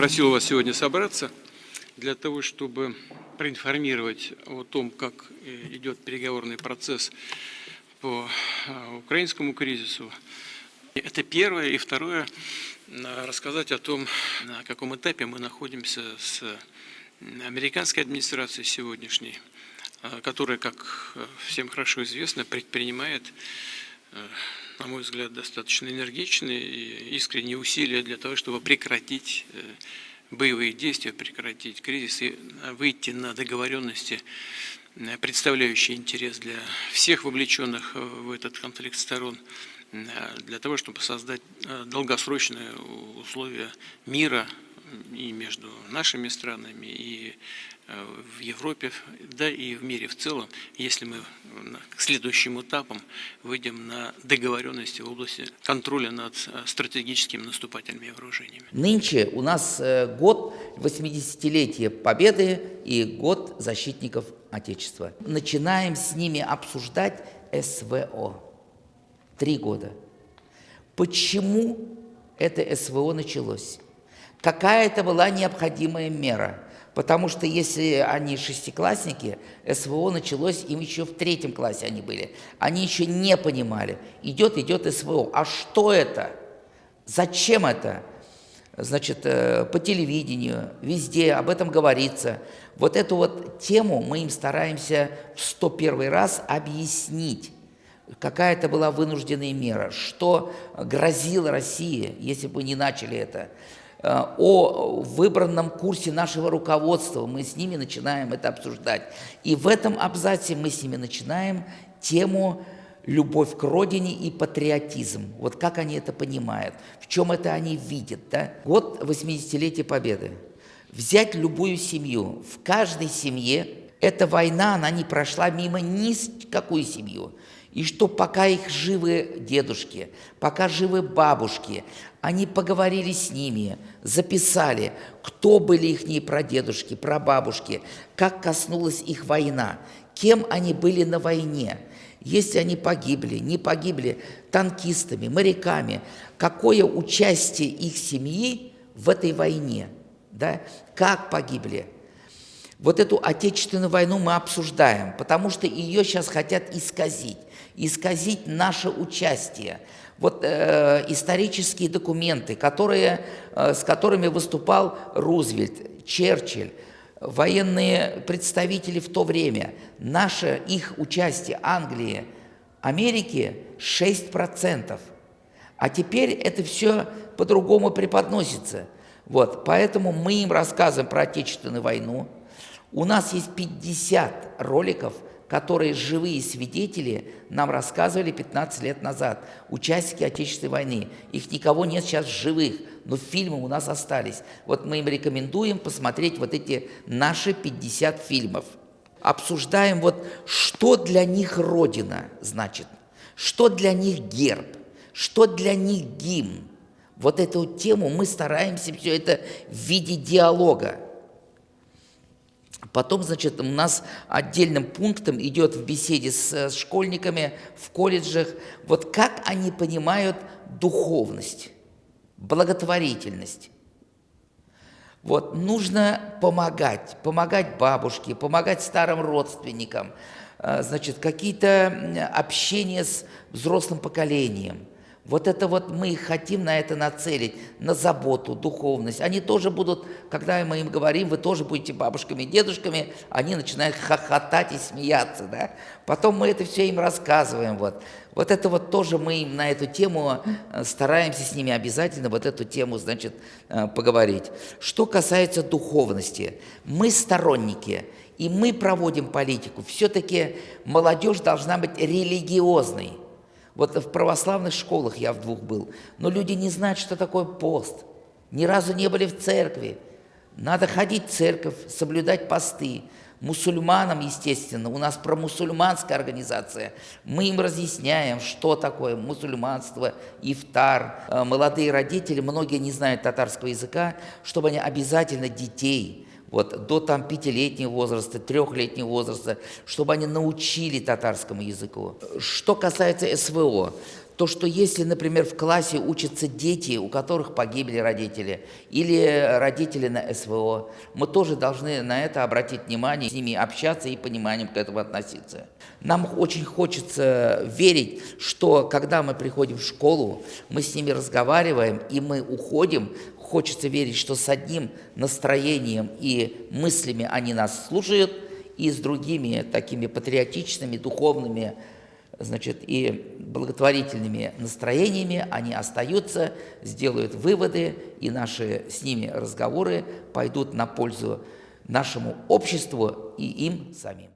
просил вас сегодня собраться для того, чтобы проинформировать о том, как идет переговорный процесс по украинскому кризису. Это первое. И второе, рассказать о том, на каком этапе мы находимся с американской администрацией сегодняшней, которая, как всем хорошо известно, предпринимает, на мой взгляд, достаточно энергичные и искренние усилия для того, чтобы прекратить боевые действия, прекратить кризис и выйти на договоренности, представляющие интерес для всех вовлеченных в этот конфликт сторон, для того, чтобы создать долгосрочные условия мира и между нашими странами, и в Европе, да и в мире в целом, если мы к следующим этапам выйдем на договоренности в области контроля над стратегическими наступательными вооружениями. Нынче у нас год 80-летия Победы и год защитников Отечества. Начинаем с ними обсуждать СВО. 3 года. Почему это СВО началось? Какая это была необходимая мера? Потому что если они шестиклассники, СВО началось, им еще в 3 классе они были. Они еще не понимали. Идет СВО. А что это? Зачем это? Значит, по телевидению, везде об этом говорится. Вот эту вот тему мы им стараемся в 101 раз объяснить. Какая это была вынужденная мера, что грозило России, если бы не начали это. О выбранном курсе нашего руководства мы с ними начинаем это обсуждать. И в этом абзаце мы с ними начинаем тему «Любовь к родине и патриотизм». Вот как они это понимают, в чем это они видят. Да? Год 80-летия Победы. Взять любую семью. В каждой семье эта война, она не прошла мимо ни какую семью. И что пока их живы дедушки, пока живы бабушки, они поговорили с ними, записали, кто были их прадедушки, прабабушки, как коснулась их война, кем они были на войне, если они погибли, не погибли, танкистами, моряками, какое участие их семьи в этой войне, да? Как погибли. Вот эту Отечественную войну мы обсуждаем, потому что ее сейчас хотят исказить наше участие. Вот исторические документы, с которыми выступал Рузвельт, Черчилль, военные представители в то время, их участие Англии, Америки 6%. А теперь это все по-другому преподносится. Вот, поэтому мы им рассказываем про Отечественную войну. У нас есть 50 роликов, которые живые свидетели нам рассказывали 15 лет назад, участники Отечественной войны. Их никого нет сейчас живых, но фильмы у нас остались. Вот мы им рекомендуем посмотреть вот эти наши 50 фильмов. Обсуждаем, вот, что для них Родина значит, что для них герб, что для них гимн. Вот эту тему мы стараемся все это в виде диалога. Потом, значит, у нас отдельным пунктом идет в беседе с школьниками в колледжах, вот как они понимают духовность, благотворительность. Вот нужно помогать бабушке, помогать старым родственникам, значит, какие-то общения с взрослым поколением. Вот это вот мы их хотим на это нацелить, на заботу, духовность. Они тоже будут, когда мы им говорим, вы тоже будете бабушками и дедушками, они начинают хохотать и смеяться, да? Потом мы это все им рассказываем, вот. Вот это вот тоже мы им на эту тему стараемся с ними обязательно вот эту тему, значит, поговорить. Что касается духовности, мы сторонники, и мы проводим политику. Все-таки молодежь должна быть религиозной. Вот в православных школах я в 2 был, но люди не знают, что такое пост, ни разу не были в церкви. Надо ходить в церковь, соблюдать посты. Мусульманам, естественно, у нас промусульманская организация, мы им разъясняем, что такое мусульманство, ифтар. Молодые родители, многие не знают татарского языка, чтобы они обязательно детей, вот, до 5-летнего возраста, 3-летнего возраста, чтобы они научили татарскому языку. Что касается СВО, То, что если, например, в классе учатся дети, у которых погибли родители, или родители на СВО, мы тоже должны на это обратить внимание, с ними общаться и пониманием к этому относиться. Нам очень хочется верить, что когда мы приходим в школу, мы с ними разговариваем, и мы уходим, хочется верить, что с одним настроением и мыслями они нас слушают, и с другими такими патриотичными, духовными, значит, и благотворительными настроениями они остаются, сделают выводы, и наши с ними разговоры пойдут на пользу нашему обществу и им самим.